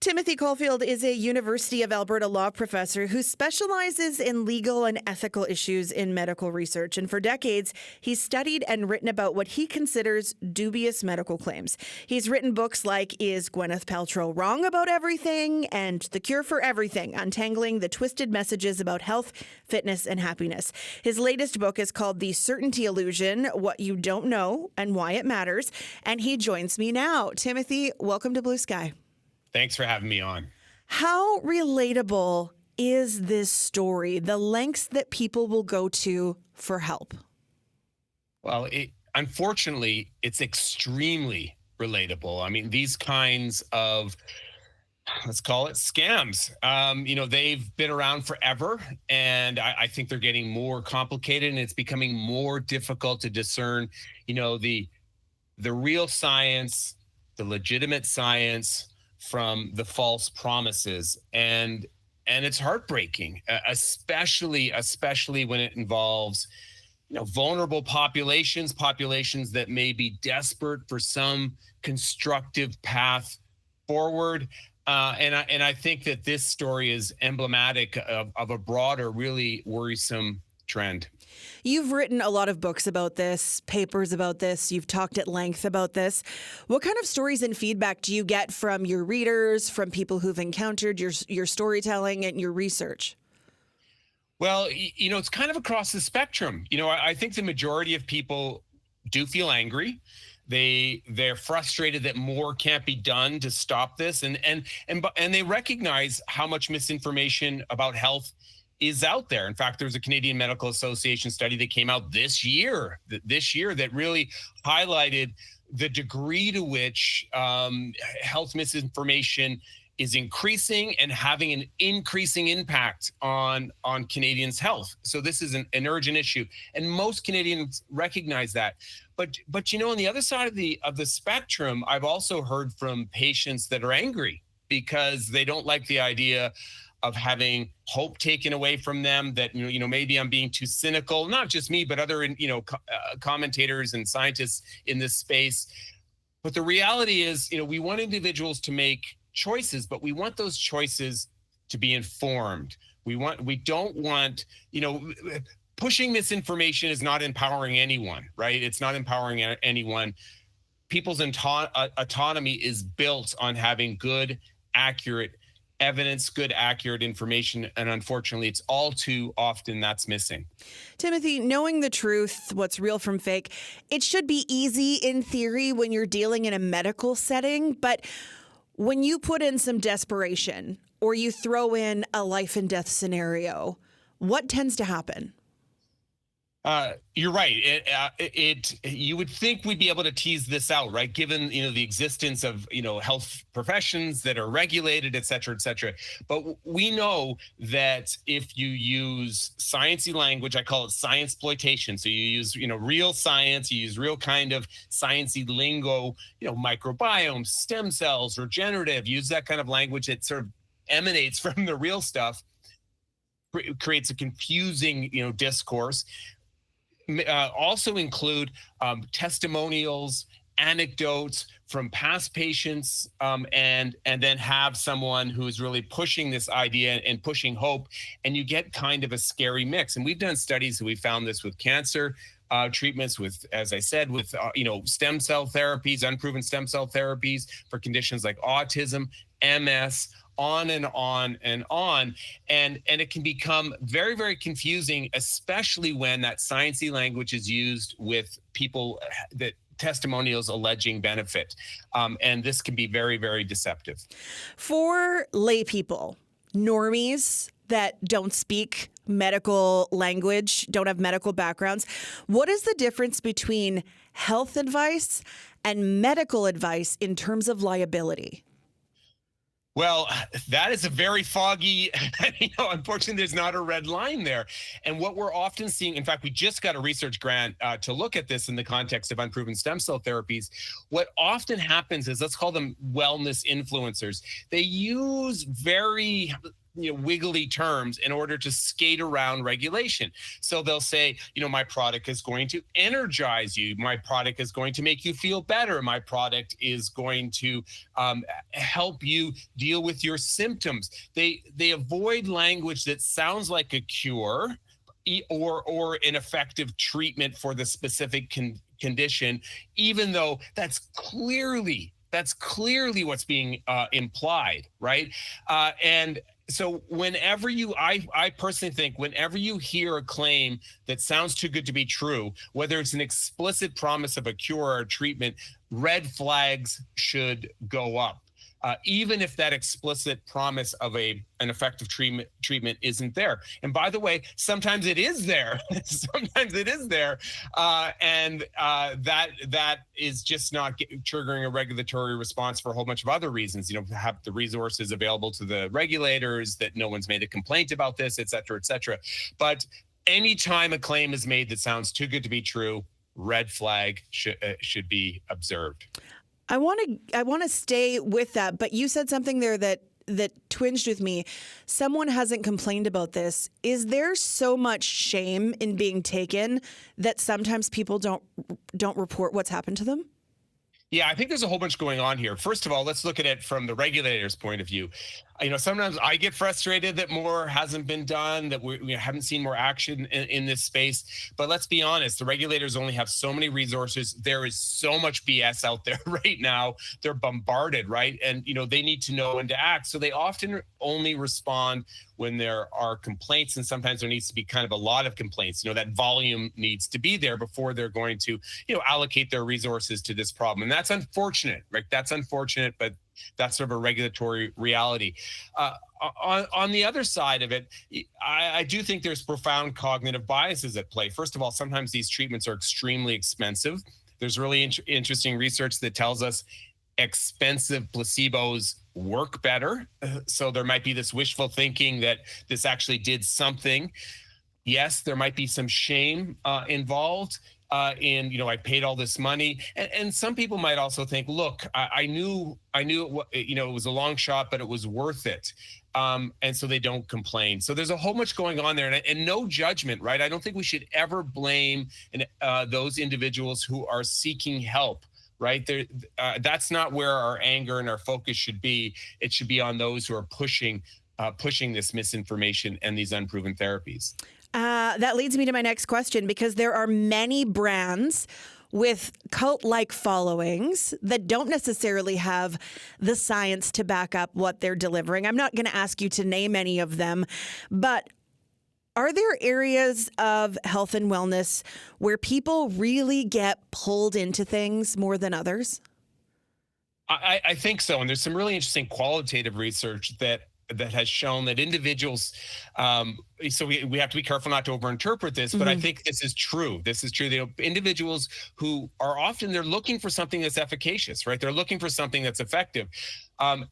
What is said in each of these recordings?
Timothy Caulfield is a University of Alberta law professor who specializes in legal and ethical issues in medical research. And for decades, he's studied and written about what he considers dubious medical claims. He's written books like Is Gwyneth Paltrow Wrong About Everything? And The Cure for Everything, untangling the twisted messages about health, fitness, and happiness. His latest book is called The Certainty Illusion, What You Don't Know and Why It Matters. And he joins me now. Timothy, welcome to Blue Sky. Thanks for having me on. How relatable is this story, the lengths that people will go to for help? Well, unfortunately, it's extremely relatable. I mean, these kinds of, let's call it scams, they've been around forever, and I think they're getting more complicated, and it's becoming more difficult to discern, the real science, the legitimate science, from the false promises, and it's heartbreaking, especially when it involves vulnerable populations that may be desperate for some constructive path forward. And I think that this story is emblematic of a broader, really worrisome trend. You've written a lot of books about this, papers about this. You've talked at length about this. What kind of stories and feedback do you get from your readers, from people who've encountered your storytelling and your research? Well, it's kind of across the spectrum. I think the majority of people do feel angry. They're frustrated that more can't be done to stop this, and they recognize how much misinformation about health is out there. In fact, there's a Canadian Medical Association study that came out this year that really highlighted the degree to which health misinformation is increasing and having an increasing impact on Canadians' health. So this is an urgent issue, and most Canadians recognize that. But on the other side of the spectrum, I've also heard from patients that are angry because they don't like the idea of having hope taken away from them, that maybe I'm being too cynical, not just me, but other commentators and scientists in this space. But the reality is, we want individuals to make choices, but we want those choices to be informed. We don't want, pushing misinformation is not empowering anyone, right? It's not empowering anyone. People's autonomy is built on having good, accurate evidence, good, accurate information, and unfortunately, it's all too often that's missing. Timothy, knowing the truth, what's real from fake, it should be easy in theory when you're dealing in a medical setting, but when you put in some desperation or you throw in a life and death scenario, what tends to happen? You're right. You would think we'd be able to tease this out, right? Given, the existence of, health professions that are regulated, et cetera, et cetera. But we know that if you use sciencey language, I call it science exploitation. So you use, real science, you use real kind of sciencey lingo, microbiome, stem cells, regenerative, use that kind of language that sort of emanates from the real stuff, creates a confusing, discourse. Also include testimonials, anecdotes from past patients, and then have someone who is really pushing this idea and pushing hope, and you get kind of a scary mix. And we've done studies that we found this with cancer treatments, with, as I said, with stem cell therapies, unproven stem cell therapies for conditions like autism, MS, on and on and on. And it can become very, very confusing, especially when that sciencey language is used with people that testimonials alleging benefit. And this can be very, very deceptive. For lay people, normies that don't speak medical language, don't have medical backgrounds, what is the difference between health advice and medical advice in terms of liability? Well, that is a very foggy, unfortunately, there's not a red line there. And what we're often seeing, in fact, we just got a research grant to look at this in the context of unproven stem cell therapies. What often happens is, let's call them wellness influencers. They use very wiggly terms in order to skate around regulation. So they'll say, my product is going to energize you, my product is going to make you feel better, my product is going to help you deal with your symptoms. They avoid language that sounds like a cure or an effective treatment for the specific condition, even though that's clearly what's being implied, right? And so I personally think whenever you hear a claim that sounds too good to be true, whether it's an explicit promise of a cure or a treatment, red flags should go up. Even if that explicit promise of an effective treatment isn't there. And by the way, sometimes it is there. Sometimes it is there. And that is just not triggering a regulatory response for a whole bunch of other reasons. Have the resources available to the regulators, that no one's made a complaint about this, et cetera, et cetera. But anytime a claim is made that sounds too good to be true, red flag should be observed. I want to stay with that, but you said something there that twinged with me. Someone hasn't complained about this. Is there so much shame in being taken that sometimes people don't report what's happened to them? Yeah, I think there's a whole bunch going on here. First of all, let's look at it from the regulator's point of view. Sometimes I get frustrated that more hasn't been done, that we haven't seen more action in this space. But let's be honest, the regulators only have so many resources. There is so much BS out there right now. They're bombarded, right? And, they need to know when to act. So they often only respond when there are complaints. And sometimes there needs to be kind of a lot of complaints. That volume needs to be there before they're going to, allocate their resources to this problem. And that's unfortunate, right? That's unfortunate, but that's sort of a regulatory reality. On the other side of it, I do think there's profound cognitive biases at play. First of all, sometimes these treatments are extremely expensive. There's really interesting research that tells us expensive placebos work better. So there might be this wishful thinking that this actually did something. Yes, there might be some shame involved. I paid all this money, and some people might also think, look, I knew it was a long shot, but it was worth it. And so they don't complain. So there's a whole much going on there, and no judgment, right? I don't think we should ever blame those individuals who are seeking help. Right there, that's not where our anger and our focus should be. It should be on those who are pushing this misinformation and these unproven therapies. That leads me to my next question, because there are many brands with cult-like followings that don't necessarily have the science to back up what they're delivering. I'm not going to ask you to name any of them, but are there areas of health and wellness where people really get pulled into things more than others? I think so. And there's some really interesting qualitative research that has shown that individuals, so we have to be careful not to overinterpret this, but I think this is true. This is true. Individuals who are often, they're looking for something that's efficacious, right? They're looking for something that's effective. So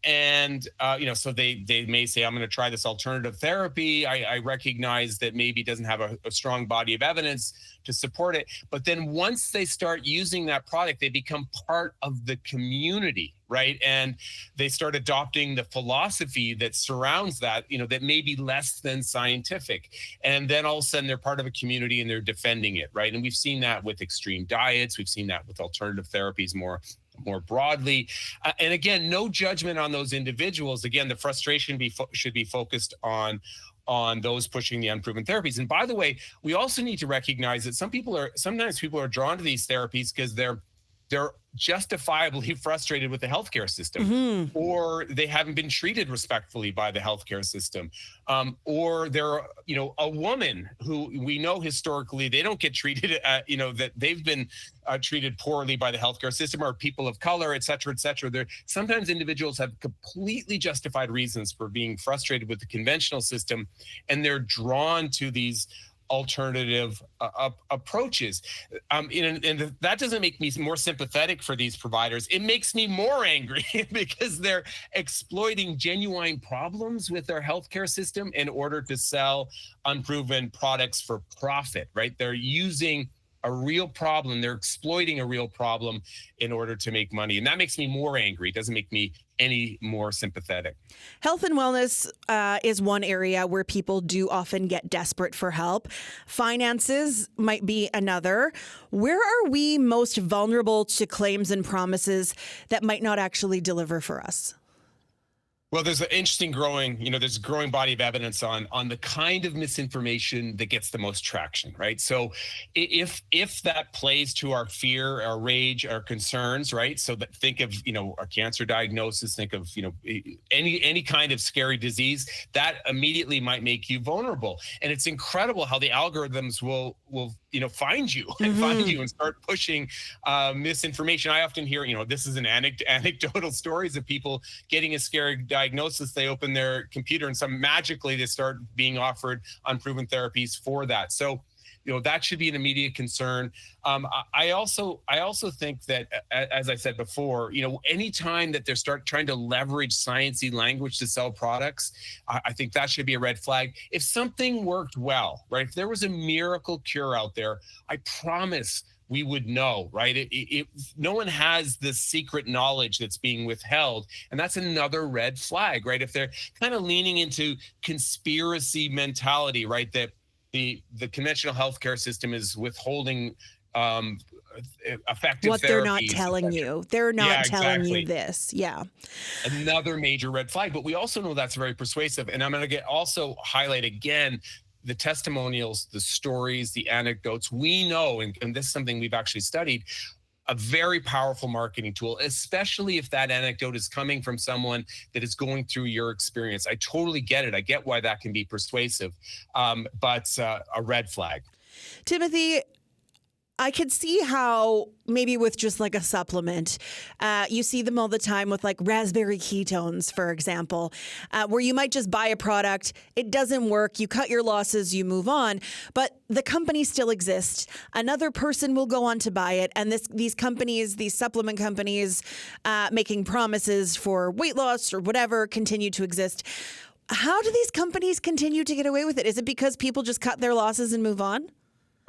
they may say, I'm going to try this alternative therapy. I recognize that maybe it doesn't have a strong body of evidence to support it. But then once they start using that product, they become part of the community, right? And they start adopting the philosophy that surrounds that, that may be less than scientific. And then all of a sudden they're part of a community and they're defending it, right? And we've seen that with extreme diets. We've seen that with alternative therapies more broadly. And again, no judgment on those individuals. Again, the frustration should be focused on those pushing the unproven therapies. And by the way, we also need to recognize that sometimes people are drawn to these therapies because they're justifiably frustrated with the healthcare system, or they haven't been treated respectfully by the healthcare system, or they're a woman who we know historically they don't get treated, that they've been treated poorly by the healthcare system, or people of color, et cetera, et cetera. Sometimes individuals have completely justified reasons for being frustrated with the conventional system, and they're drawn to these alternative approaches. And that doesn't make me more sympathetic for these providers. It makes me more angry because they're exploiting genuine problems with their healthcare system in order to sell unproven products for profit, right? They're using a real problem. They're exploiting a real problem in order to make money. And that makes me more angry. It doesn't make me any more sympathetic. Health and wellness is one area where people do often get desperate for help. Finances might be another. Where are we most vulnerable to claims and promises that might not actually deliver for us? Well, there's an interesting there's a growing body of evidence on the kind of misinformation that gets the most traction, right? So if that plays to our fear, our rage, our concerns, right? So that think of, a cancer diagnosis, think of, any kind of scary disease, that immediately might make you vulnerable. And it's incredible how the algorithms will find you and find you and start pushing misinformation. I often hear, this is an anecdotal stories of people getting a scary diagnosis. They open their computer and magically they start being offered unproven therapies for that. So, that should be an immediate concern. I also think that, as I said before, anytime that they start trying to leverage sciencey language to sell products, I think that should be a red flag. If something worked well, right? If there was a miracle cure out there, I promise we would know, right? No one has this secret knowledge that's being withheld. And that's another red flag, right? If they're kind of leaning into conspiracy mentality, right? That the conventional healthcare system is withholding effective what they're not therapies, telling et cetera. you. They're not telling exactly. you this. Yeah. Another major red flag. But we also know that's very persuasive. And I'm going to also highlight again the testimonials, the stories, the anecdotes. We know, and this is something we've actually studied, a very powerful marketing tool, especially if that anecdote is coming from someone that is going through your experience. I totally get it. I get why that can be persuasive, but a red flag. Timothy, I could see how maybe with just like a supplement, you see them all the time with like raspberry ketones, for example, where you might just buy a product, it doesn't work, you cut your losses, you move on, but the company still exists. Another person will go on to buy it, and these companies, these supplement companies, making promises for weight loss or whatever, continue to exist. How do these companies continue to get away with it? Is it because people just cut their losses and move on?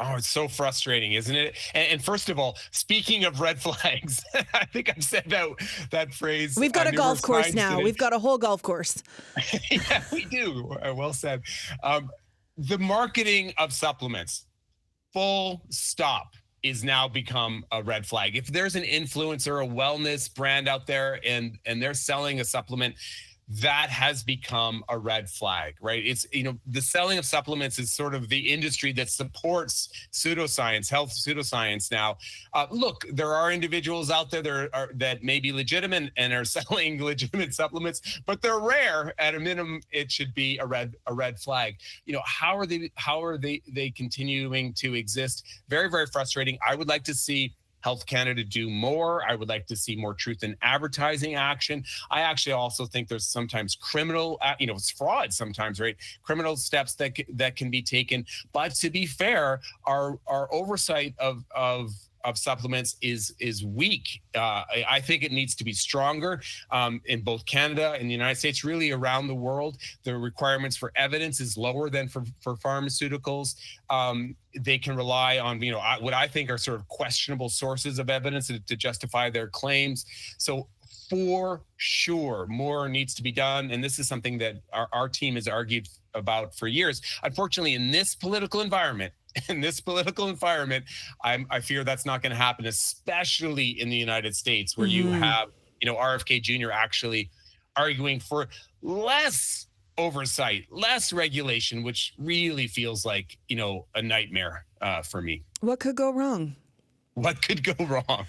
Oh, it's so frustrating, isn't it? And first of all, speaking of red flags, I think I've said that phrase. We've got a golf course times now. today. We've got a whole golf course. Yeah, we do. Well said. The marketing of supplements, full stop, is now become a red flag. If there's an influencer, a wellness brand out there, and they're selling a supplement, that has become a red flag, right? It's, the selling of supplements is sort of the industry that supports pseudoscience, health pseudoscience now. Look, there are individuals out there that may be legitimate and are selling legitimate supplements, but they're rare. At a minimum, it should be a red flag. How are they continuing to exist? Very, very frustrating. I would like to see Health Canada do more. I would like to see more truth in advertising action. I actually also think there's sometimes criminal, it's fraud sometimes, right? Criminal steps that can be taken. But to be fair, our oversight of supplements is weak. I think it needs to be stronger in both Canada and the United States, really around the world. The requirements for evidence is lower than for pharmaceuticals. They can rely on, what I think are sort of questionable sources of evidence to justify their claims. So for sure, more needs to be done. And this is something that our team has argued about for years. Unfortunately, in this political environment, I fear that's not going to happen, especially in the United States, where you have, RFK Jr. actually arguing for less oversight, less regulation, which really feels like, a nightmare for me. What could go wrong? What could go wrong?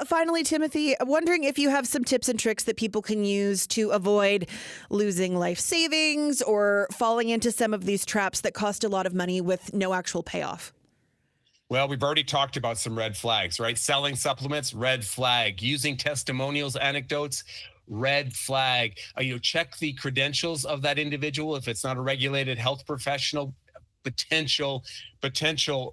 Finally, Timothy, wondering if you have some tips and tricks that people can use to avoid losing life savings or falling into some of these traps that cost a lot of money with no actual payoff. Well, we've already talked about some red flags, right? Selling supplements, red flag. Using testimonials, anecdotes, red flag. Check the credentials of that individual. If it's not a regulated health professional, potential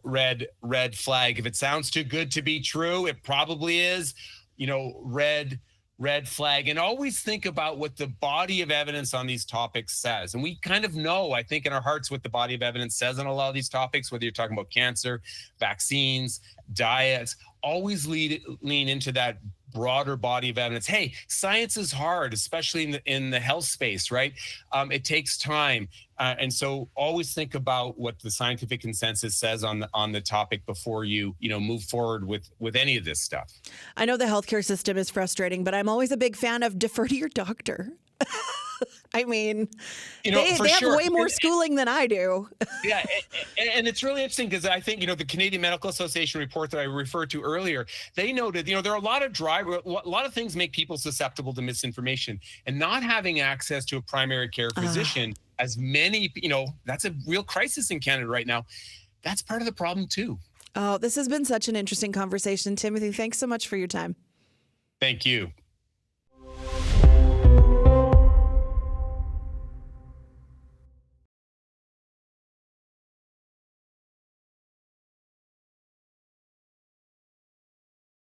red flag. If it sounds too good to be true, it probably is. Red red flag, and always think about what the body of evidence on these topics says. And we kind of know, I think, in our hearts what the body of evidence says on a lot of these topics, whether you're talking about cancer, vaccines, diets. Always lean into that broader body of evidence. Hey, science is hard, especially in the health space, right? It takes time. And so always think about what the scientific consensus says on the topic before you move forward with any of this stuff. I know the healthcare system is frustrating, but I'm always a big fan of defer to your doctor. I mean, they have way more schooling than I do. Yeah, and it's really interesting because I think, the Canadian Medical Association report that I referred to earlier, they noted, there are a lot of things make people susceptible to misinformation, and not having access to a primary care physician, as many, that's a real crisis in Canada right now. That's part of the problem too. Oh, this has been such an interesting conversation, Timothy. Thanks so much for your time. Thank you.